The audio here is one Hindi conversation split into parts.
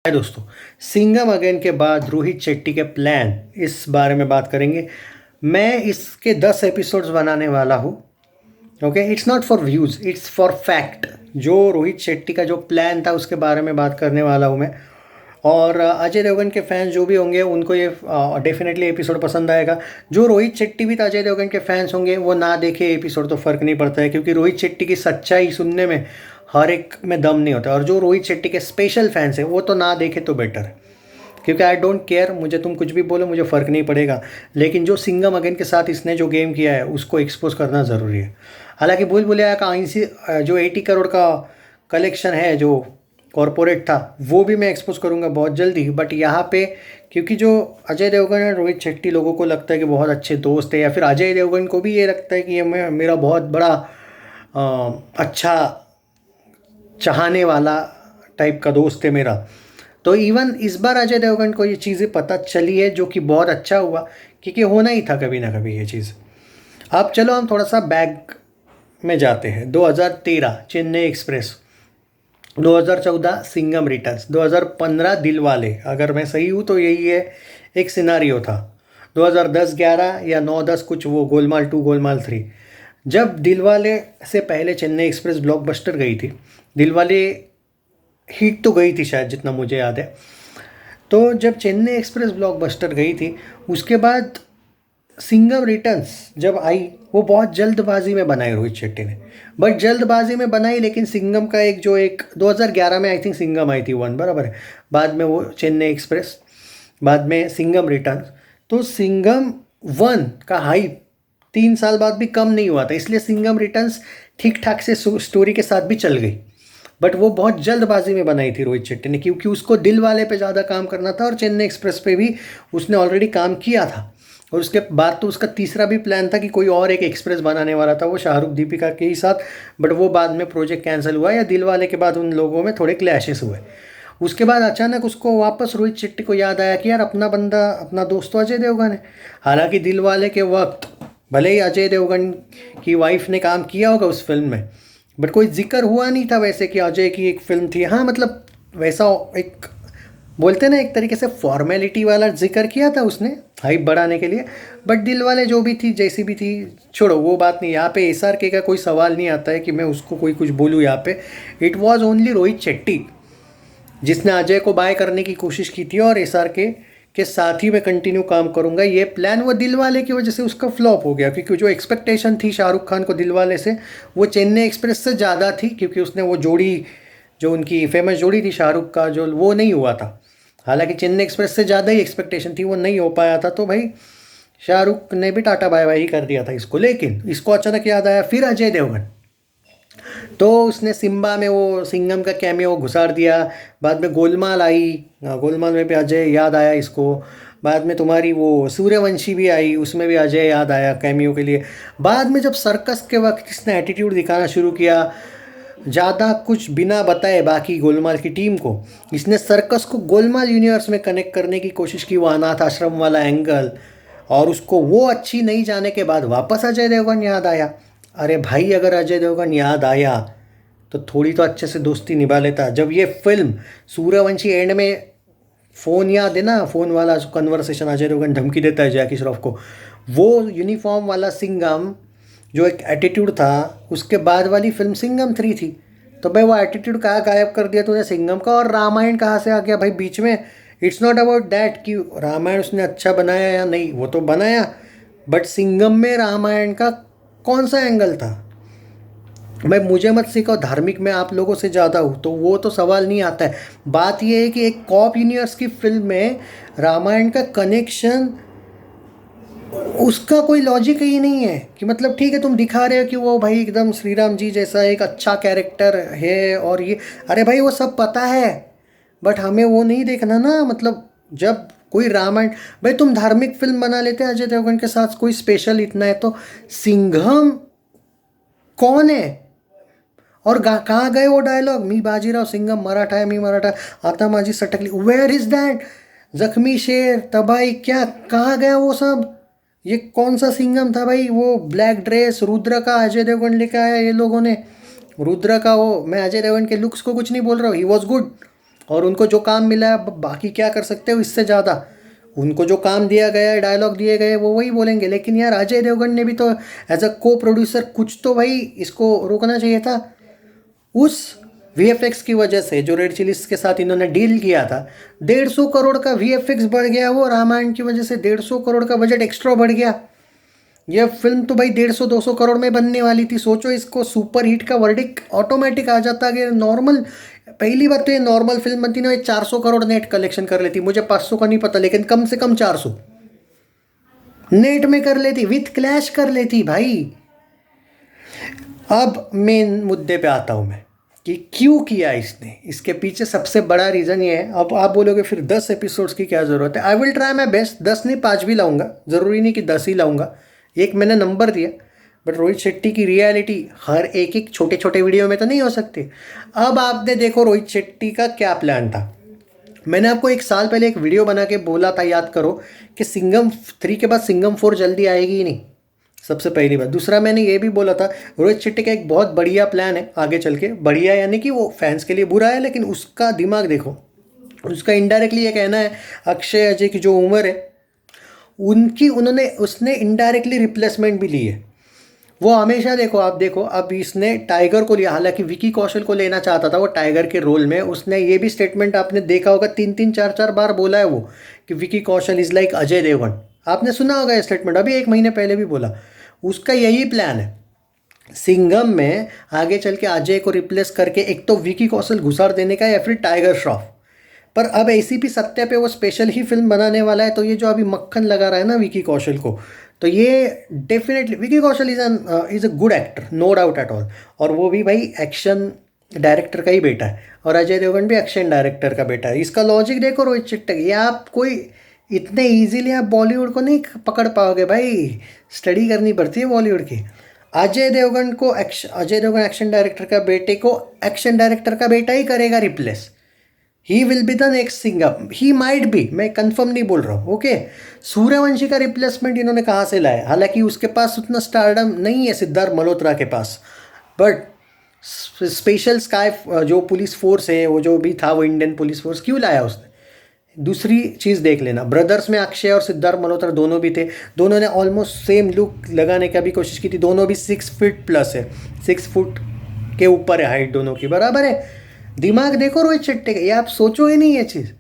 हाय दोस्तों। सिंघम अगेन के बाद रोहित शेट्टी के प्लान इस बारे में बात करेंगे। मैं इसके 10 एपिसोड्स बनाने वाला हूँ। Okay, it's not for views, it's for fact. जो रोहित शेट्टी का जो प्लान था उसके बारे में बात करने वाला हूँ मैं। और अजय देवगन के फैंस जो भी होंगे उनको ये डेफिनेटली एपिसोड पसंद आएगा। जो रोहित शेट्टी भी अजय देवगन के फैंस होंगे वो ना देखे एपिसोड तो फ़र्क नहीं पड़ता है, क्योंकि रोहित शेट्टी की सच्चाई सुनने में हर एक में दम नहीं होता। और जो रोहित शेट्टी के स्पेशल फैंस हैं वो तो ना देखे तो बेटर है, क्योंकि आई डोंट केयर, मुझे तुम कुछ भी बोलो मुझे फ़र्क नहीं पड़ेगा। लेकिन जो सिंघम अगेन के साथ इसने जो गेम किया है उसको एक्सपोज करना ज़रूरी है। हालांकि भूल भुलैया का 80 जो 80 करोड़ का कलेक्शन है जो कॉरपोरेट था वो भी मैं एक्सपोज करूँगा बहुत जल्दी। बट यहाँ पे क्योंकि जो अजय देवगन और रोहित शेट्टी लोगों को लगता है कि बहुत अच्छे दोस्त है, या फिर अजय देवगन को भी ये लगता है कि ये मेरा बहुत बड़ा अच्छा चाहने वाला टाइप का दोस्त है मेरा। तो इवन इस बार अजय देवगन को ये चीज़ें पता चली है, जो कि बहुत अच्छा हुआ, क्योंकि होना ही था कभी ना कभी ये चीज़। अब चलो हम थोड़ा सा बैक में जाते हैं। 2013 चेन्नई एक्सप्रेस, 2014 सिंघम रिटर्न्स, 2015 दिलवाले, अगर मैं सही हूँ तो यही है एक सिनारियो था। 2010-11 या 9-10 कुछ वो गोलमाल 2 गोलमाल 3। जब दिलवाले से पहले चेन्नई एक्सप्रेस ब्लॉकबस्टर गई थी, दिलवाले हिट तो गई थी शायद जितना मुझे याद है। तो जब चेन्नई एक्सप्रेस ब्लॉकबस्टर गई थी उसके बाद सिंघम रिटर्न्स जब आई वो बहुत जल्दबाजी में बनाई रोहित शेट्टी ने। बट जल्दबाजी में बनाई, लेकिन सिंघम का एक 2011 में आई थिंक सिंघम आई थी 1, बराबर है। बाद में वो चेन्नई एक्सप्रेस, बाद में सिंघम रिटर्न्स। तो सिंघम 1 का हाइप 3 साल बाद भी कम नहीं हुआ था, इसलिए सिंघम रिटर्न्स ठीक ठाक से स्टोरी के साथ भी चल गई। बट वो बहुत जल्दबाजी में बनाई थी रोहित शेट्टी ने, क्योंकि उसको दिल वाले पे ज़्यादा काम करना था और चेन्नई एक्सप्रेस पे भी उसने ऑलरेडी काम किया था। और उसके बाद तो उसका तीसरा भी प्लान था कि कोई और एक एक्सप्रेस बनाने वाला था, वो शाहरुख दीपिका के ही साथ। बट वो बाद में प्रोजेक्ट कैंसिल हुआ, या दिल वाले के बाद उन लोगों में थोड़े क्लैशेस हुए। उसके बाद अचानक उसको वापस रोहित शेट्टी को याद आया कि यार अपना बंदा, अपना दोस्त तो अजय देवगन है। हालांकि दिल वाले के वक्त भले ही अजय देवगन की वाइफ ने काम किया होगा उस फिल्म में, बट कोई जिक्र हुआ नहीं था वैसे कि अजय की एक फिल्म थी। हाँ मतलब वैसा एक बोलते ना एक तरीके से फॉर्मेलिटी वाला जिक्र किया था उसने हाइप बढ़ाने के लिए। बट दिल वाले जो भी थी जैसी भी थी, छोड़ो वो बात नहीं। यहाँ पे एसआरके का कोई सवाल नहीं आता है कि मैं उसको कोई कुछ बोलूँ यहाँ पे। It was only Rohit Shetty जिसने अजय को बाय करने की कोशिश की थी, और एसआरके के साथ ही मैं कंटिन्यू काम करूंगा। ये प्लान वो दिलवाले की वजह से उसका फ्लॉप हो गया, क्योंकि जो एक्सपेक्टेशन थी शाहरुख खान को दिलवाले से वो चेन्नई एक्सप्रेस से ज़्यादा थी, क्योंकि उसने वो जोड़ी जो उनकी फेमस जोड़ी थी शाहरुख का, जो वो नहीं हुआ था। हालांकि चेन्नई एक्सप्रेस से ज़्यादा ही एक्सपेक्टेशन थी, वो नहीं हो पाया था। तो भाई शाहरुख ने भी टाटा बाय बाय ही कर दिया था इसको। लेकिन इसको अचानक याद आया फिर अजय देवगन, तो उसने सिम्बा में वो सिंघम का कैमियो घुसाड़ दिया। बाद में गोलमाल आई, गोलमाल में भी अजय याद आया इसको। बाद में तुम्हारी वो सूर्यवंशी भी आई, उसमें भी अजय याद आया कैमियो के लिए। बाद में जब सर्कस के वक्त इसने एटीट्यूड दिखाना शुरू किया, ज़्यादा कुछ बिना बताए बाकी गोलमाल की टीम को, इसने सर्कस को गोलमाल यूनिवर्स में कनेक्ट करने की कोशिश की, वो अनाथ आश्रम वाला एंगल। और उसको वो अच्छी नहीं जाने के बाद वापस अजय देवगन याद आया। अरे भाई अगर अजय देवगन याद आया तो थोड़ी तो अच्छे से दोस्ती निभा लेता। जब ये फिल्म सूर्यवंशी एंड में फ़ोन याद है ना, फ़ोन वाला कन्वर्सेशन अजय देवगन धमकी देता है जैकी श्रॉफ को, वो यूनिफॉर्म वाला सिंघम जो एक एटीट्यूड था, उसके बाद वाली फिल्म सिंघम 3 थी। तो भाई वो एटीट्यूड कहाँ गायब कर दिया तूने सिंघम का, और रामायण कहाँ से आ गया भाई बीच में। इट्स नॉट अबाउट दैट कि रामायण उसने अच्छा बनाया या नहीं, वो तो बनाया, बट सिंघम में रामायण का कौन सा एंगल था। भाई मुझे मत सिखाओ, धार्मिक में आप लोगों से ज़्यादा हूँ, तो वो तो सवाल नहीं आता है। बात ये है कि एक कॉप यूनिवर्स की फिल्म में रामायण का कनेक्शन, उसका कोई लॉजिक ही नहीं है। कि मतलब ठीक है तुम दिखा रहे हो कि वो भाई एकदम श्री राम जी जैसा एक अच्छा कैरेक्टर है और ये, अरे भाई वो सब पता है, बट हमें वो नहीं देखना ना। मतलब जब कोई रामायण, भाई तुम धार्मिक फिल्म बना लेते हैं अजय देवगन के साथ, कोई स्पेशल इतना है तो सिंघम कौन है? और कहाँ गए वो डायलॉग, मी बाजीराव सिंघम मराठा है, मी मराठा, आता माझी सटकली, वेयर इज दैट? जख्मी शेर, तबाही, क्या कहाँ गया वो सब? ये कौन सा सिंघम था भाई? वो ब्लैक ड्रेस रुद्र का अजय देवगन लेके आया ये लोगों ने। रुद्र का वो, मैं अजय देवगन के लुक्स को कुछ नहीं बोल रहा हूँ, ही वॉज गुड, और उनको जो काम मिला है बाकी क्या कर सकते हो इससे ज़्यादा। उनको जो काम दिया गया है, डायलॉग दिए गए, वो वही बोलेंगे। लेकिन यार अजय देवगन ने भी तो एज अ को प्रोड्यूसर कुछ तो भाई इसको रोकना चाहिए था। उस वीएफएक्स की वजह से जो रेड चिलीज के साथ इन्होंने डील किया था, 150 करोड़ का वीएफएक्स बढ़ गया। वो रामायण की वजह से 150 करोड़ का बजट एक्स्ट्रा बढ़ गया। यह फिल्म तो भाई 150-200 करोड़ में बनने वाली थी। सोचो इसको सुपर हिट का वर्डिक ऑटोमेटिक आ जाता कि नॉर्मल। पहली बात तो ये नॉर्मल फिल्म बनती ना, ये 400 करोड़ नेट कलेक्शन कर लेती। मुझे 500 का नहीं पता, लेकिन कम से कम 400 नेट में कर लेती, विथ क्लैश कर लेती भाई। अब मेन मुद्दे पे आता हूँ मैं कि क्यों किया इसने। इसके पीछे सबसे बड़ा रीज़न ये है। अब आप बोलोगे फिर 10 एपिसोड्स की क्या ज़रूरत है। I will try my best. 10 नहीं 5 भी लाऊंगा, ज़रूरी नहीं कि 10 ही लाऊंगा। एक मैंने नंबर दिया, बट रोहित शेट्टी की रियलिटी हर एक एक छोटे छोटे वीडियो में तो नहीं हो सकती। अब आपने देखो रोहित शेट्टी का क्या प्लान था। मैंने आपको 1 साल पहले एक वीडियो बना के बोला था, याद करो, कि सिंघम 3 के बाद सिंघम 4 जल्दी आएगी ही नहीं। सबसे पहली बात। दूसरा, मैंने ये भी बोला था रोहित शेट्टी का एक बहुत बढ़िया प्लान है आगे चल के। बढ़िया यानी कि वो फैंस के लिए बुरा है, लेकिन उसका दिमाग देखो। उसका इनडायरेक्टली ये कहना है अक्षय अजय की जो उम्र है उसने इनडायरेक्टली रिप्लेसमेंट भी ली है। वो हमेशा देखो, आप देखो, अब इसने टाइगर को लिया। हालांकि विकी कौशल को लेना चाहता था वो टाइगर के रोल में। उसने ये भी स्टेटमेंट आपने देखा होगा, 3-3 4-4 बार बोला है वो, कि विकी कौशल इज़ लाइक अजय देवगन। आपने सुना होगा ये स्टेटमेंट, अभी 1 महीने पहले भी बोला। उसका यही प्लान है सिंघम में आगे चल के अजय को रिप्लेस करके एक तो विकी कौशल घुसार देने का, या फिर टाइगर श्रॉफ। पर अब एसीपी सत्या पे वो स्पेशल ही फिल्म बनाने वाला है। तो ये जो अभी मक्खन लगा रहा है ना विकी कौशल को, तो ये definitely Vicky Kaushal is a good actor, no doubt at all. और वो भी भाई एक्शन डायरेक्टर का ही बेटा है, और अजय देवगन भी एक्शन डायरेक्टर का बेटा है। इसका लॉजिक देखो रोहित शेट्टी, ये आप कोई इतने इजीली आप बॉलीवुड को नहीं पकड़ पाओगे भाई। स्टडी करनी पड़ती है बॉलीवुड की। अजय देवगन एक्शन डायरेक्टर का बेटे को एक्शन डायरेक्टर का बेटा ही करेगा replace. He will be the next Singham, he might be, मैं कंफर्म नहीं बोल रहा हूँ। ओके, सूर्यवंशी का रिप्लेसमेंट इन्होंने कहाँ से लाया। हालांकि उसके पास उतना स्टारडम नहीं है सिद्धार्थ मल्होत्रा के पास, बट स्पेशल स्काई जो पुलिस फोर्स है, वो जो भी था वो इंडियन पुलिस फोर्स क्यों लाया उसने। दूसरी चीज़ देख लेना, ब्रदर्स में अक्षय और सिद्धार्थ मल्होत्रा दोनों भी थे। दोनों ने ऑलमोस्ट सेम लुक लगाने का भी कोशिश की थी। दोनों भी 6 फीट प्लस है, 6 फुट के ऊपर है हाइट दोनों की, बराबर है। दिमाग देखो रोहित शेट्टी का, ये आप सोचो ही नहीं ये चीज़।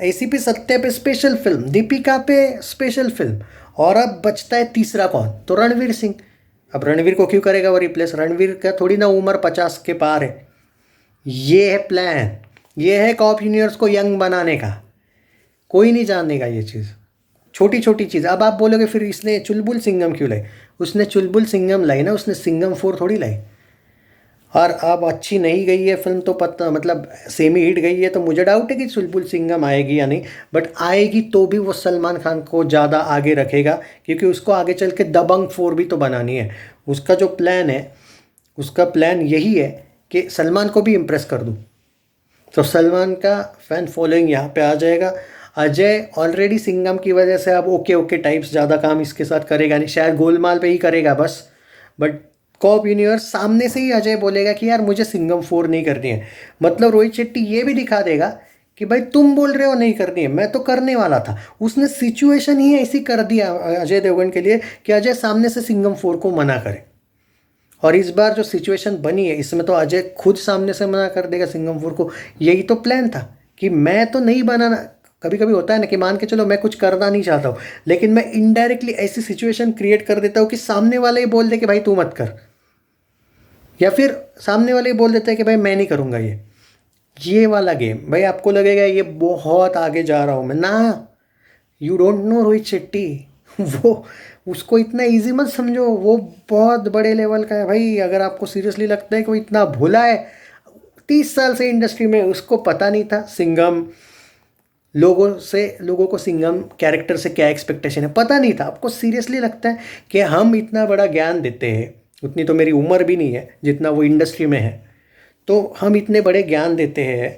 एसीपी सत्या पे स्पेशल फिल्म, दीपिका पे स्पेशल फिल्म, और अब बचता है तीसरा कौन, तो रणवीर सिंह। अब रणवीर को क्यों करेगा वो रिप्लेस। रणवीर का थोड़ी ना उम्र 50 के पार है। ये है प्लान, ये है कॉप यूनिवर्स को यंग बनाने का। कोई नहीं जानेगा ये चीज़, छोटी छोटी चीज़। अब आप बोलोगे फिर इसने चुलबुल सिंघम क्यों लाई। उसने चुलबुल सिंघम लाई ना, उसने सिंघम 4 थोड़ी लाई। और अब अच्छी नहीं गई है फिल्म तो पता, मतलब सेमी हिट गई है, तो मुझे डाउट है कि चुलबुल सिंघम आएगी या नहीं। बट आएगी तो भी वो सलमान खान को ज़्यादा आगे रखेगा, क्योंकि उसको आगे चल के दबंग 4 भी तो बनानी है। उसका जो प्लान है, उसका प्लान यही है कि सलमान को भी इम्प्रेस कर दूँ। तो सलमान का फ़ैन फॉलोइंग यहाँ पे आ जाएगा। अजय ऑलरेडी सिंघम की वजह से अब ओके टाइप्स ज़्यादा काम इसके साथ करेगा नहीं, शायद गोलमाल पे ही करेगा बस। बट कॉप यूनिवर्स सामने से ही अजय बोलेगा कि यार मुझे सिंघम 4 नहीं करनी है। मतलब रोहित शेट्टी ये भी दिखा देगा कि भाई तुम बोल रहे हो नहीं करनी है, मैं तो करने वाला था। उसने सिचुएशन ही ऐसी कर दिया अजय देवगन के लिए कि अजय सामने से सिंघम 4 को मना करे। और इस बार जो सिचुएशन बनी है इसमें तो अजय खुद सामने से मना कर देगा सिंघम 4 को। यही तो प्लान था कि मैं तो नहीं बनाना। कभी कभी होता है ना कि मान के चलो मैं कुछ करना नहीं चाहता हूँ, लेकिन मैं इनडायरेक्टली ऐसी सिचुएशन क्रिएट कर देता हूँ कि सामने वाला ही बोल दे कि भाई तू मत कर, या फिर सामने वाले ही बोल देता है कि भाई मैं नहीं करूँगा ये वाला गेम। भाई आपको लगेगा ये बहुत आगे जा रहा हूँ मैं ना, you don't know Rohit Shetty. वो उसको इतना इजी मत समझो, वो बहुत बड़े लेवल का है भाई। अगर आपको सीरियसली लगता है कि वो इतना भोला है, 30 साल से इंडस्ट्री में, उसको पता नहीं था सिंघम लोगों को सिंघम कैरेक्टर से क्या एक्सपेक्टेशन है, पता नहीं था। आपको सीरियसली लगता है कि हम इतना बड़ा ज्ञान देते हैं, उतनी तो मेरी उम्र भी नहीं है जितना वो इंडस्ट्री में है, तो हम इतने बड़े ज्ञान देते हैं।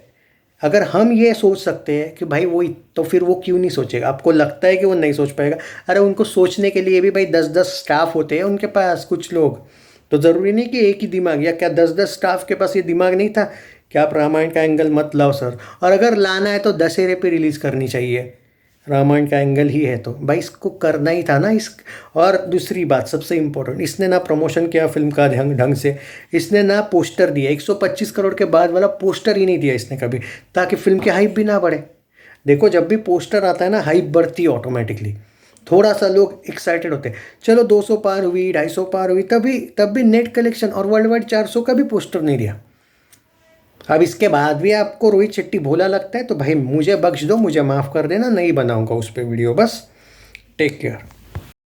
अगर हम ये सोच सकते हैं कि भाई वो, तो फिर वो क्यों नहीं सोचेगा। आपको लगता है कि वो नहीं सोच पाएगा। अरे उनको सोचने के लिए भी भाई 10-10 स्टाफ होते हैं उनके पास। कुछ लोग तो ज़रूरी नहीं कि एक ही दिमाग, या क्या 10-10 स्टाफ के पास ये दिमाग नहीं था कि आप रामायण का एंगल मत लाओ सर, और अगर लाना है तो दशहरे पे रिलीज़ करनी चाहिए। रामायण का एंगल ही है तो भाई इसको करना ही था ना इस। और दूसरी बात सबसे इम्पोर्टेंट, इसने ना प्रमोशन किया फिल्म का ढंग ढंग से, इसने ना पोस्टर दिया, 125 करोड़ के बाद वाला पोस्टर ही नहीं दिया इसने कभी, ताकि फिल्म की हाइप भी ना बढ़े। देखो जब भी पोस्टर आता है ना, हाइप बढ़ती है ऑटोमेटिकली, थोड़ा सा लोग एक्साइटेड होते हैं। चलो 200 पार हुई, 250 पार हुई, तब भी नेट कलेक्शन और वर्ल्ड वाइड 400 का भी पोस्टर नहीं दिया। अब इसके बाद भी आपको रोहित शेट्टी भोला लगता है तो भाई मुझे बख्श दो, मुझे माफ़ कर देना, नहीं बनाऊंगा उस पर वीडियो बस। Take care.